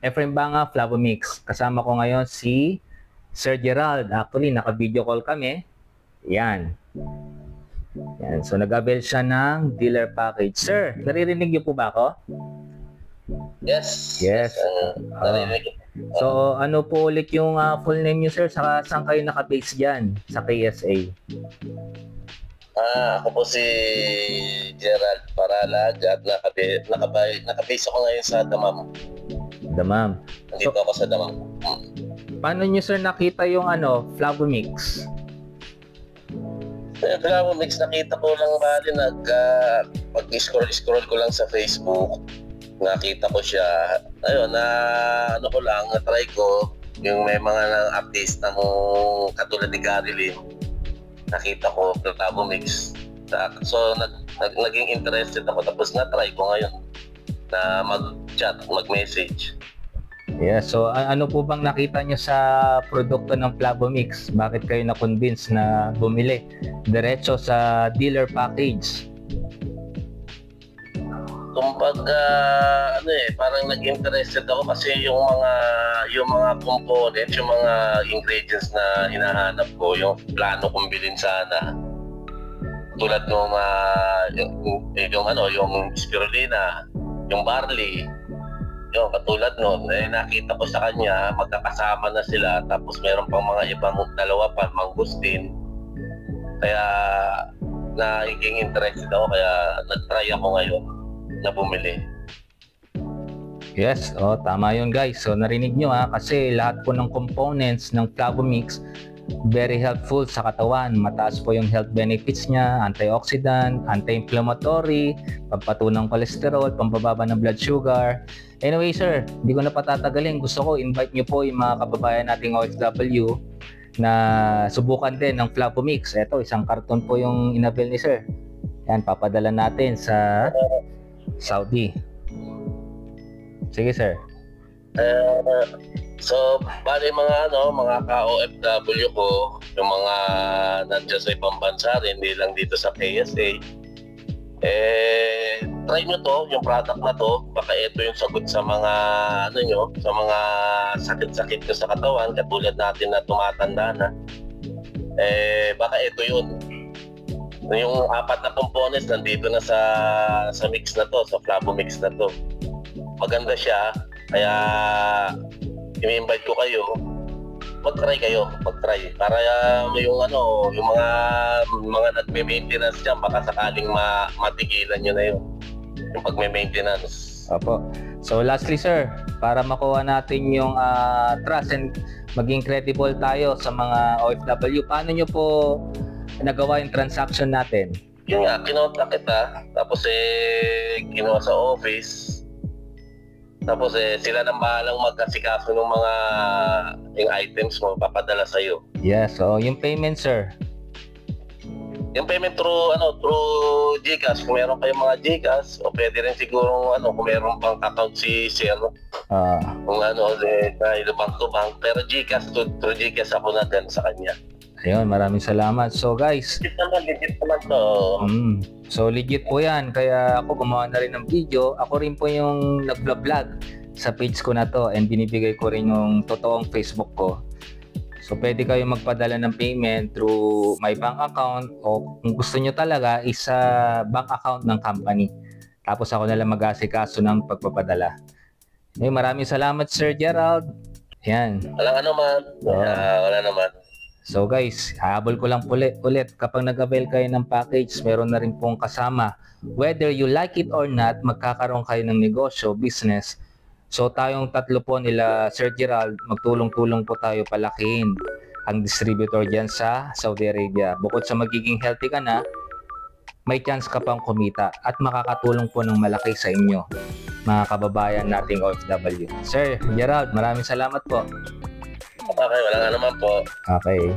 Efrem Banga, Flavomix. Kasama ko ngayon si Sir Gerald. Actually, naka-video call kami. Yan. Yan. So, nag-avail siya ng dealer package. Sir, naririnig niyo po ba ako? Yes. Yes. Narinig. So, ano po ulit yung full name niyo, sir? Saka saan kayo naka-base dyan sa KSA? Ako po si Gerald Paralag at nakabase ako ngayon sa Damam. Damam. Nandito ako sa Damam. Paano niyo, sir, nakita yung Flavomix? Yung Flavomix, nakita ko lang bali pag-scroll ko lang sa Facebook. Nakita ko siya. Ayun, na-try ko yung may mga artist ng katulad ni Gary Lim. Nakita ko Flavomix. So, naging interested ako. Tapos na-try ko ngayon na mag-chat, mag-message. Yeah, so ano po bang nakita niyo sa produkto ng Flavomix? Bakit kayo na-convince na bumili diretso sa dealer package? Kumbaga, parang nag-interested ako kasi yung mga components, yung mga ingredients na hinahanap ko, yung plano kong bilhin sana. Tulad ng yung spirulina, yung barley, yung katulad nun, nakita ko sa kanya, magkakasama na sila, tapos meron pang mga ibang dalawa pa, mangustin. Kaya naging interested ako, kaya nag-try ako ngayon na bumili. Yes, tama yun, guys. So narinig nyo kasi lahat po ng components ng Flavomix very helpful sa katawan. Mataas po yung health benefits niya, antioxidant, anti-inflammatory, pampatunang cholesterol, pampababa ng blood sugar. Anyway, sir, hindi ko na patatagalin. Gusto ko invite nyo po yung mga kababayan nating OFW na subukan din ng Flavomix. Ito, isang karton po yung inabil ni sir. Yan, papadala natin sa Saudi. Sige, sir. So, bali mga ka-OFW ko, yung mga nandiyan sa ibang bansa rin, hindi lang dito sa KSA, try nyo to, yung product na to. Baka ito yung sagot sa mga sa mga sakit-sakit ko sa katawan, katulad natin na tumatanda na. Baka ito yun. Yung 4 na components nandito na sa mix na to, sa Flavomix na to. Maganda siya, kaya i-invite ko kayo, mag-try para yung mga nagme-maintenance diyan, baka sakaling matigilan niyo na yung pagme-maintenance. Opo. So lastly, sir, para makuha natin yung trust and maging credible tayo sa mga OFW, paano nyo po nagawa yung transaction natin? Yun nga, kinontak kita, tapos kinuha sa office, tapos sila nang bahalang magkasikaso ng mga yung items mo, papadala sa'yo. Yes, so yung payment, sir? Yung payment through GCash, kung meron kayong mga GCash, o pwede rin siguro kung meron pang account si Sir, kung bank to bank, pero GCash, through GCash ako natin sa kanya. Ayun, maraming salamat. So guys, legit naman to. So legit po yan. Kaya ako gumawa na rin ng video. Ako rin po yung nag-vlog sa page ko na to and binibigay ko rin yung totoong Facebook ko. So pwede kayo magpadala ng payment through my bank account o kung gusto nyo talaga is bank account ng company. Tapos ako na lang mag-asikaso ng pagpapadala. Maraming salamat, Sir Gerald. Yan. Wala naman. So guys, habol ko lang ulit kapag nag-avail kayo ng package, meron na rin pong kasama. Whether you like it or not, magkakaroon kayo ng negosyo, business. So tayong tatlo po nila Sir Gerald, magtulong-tulong po tayo palakihin ang distributor dyan sa Saudi Arabia. Bukod sa magiging healthy ka na, may chance ka pang kumita at makakatulong po ng malaki sa inyo, mga kababayan nating OFW. Sir Gerald, maraming salamat po. Okay, wala nga naman po. Okay.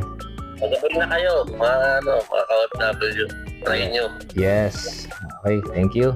Mag-apply na kayo, mga ka-OFW. Try nyo. Yes. Okay, thank you.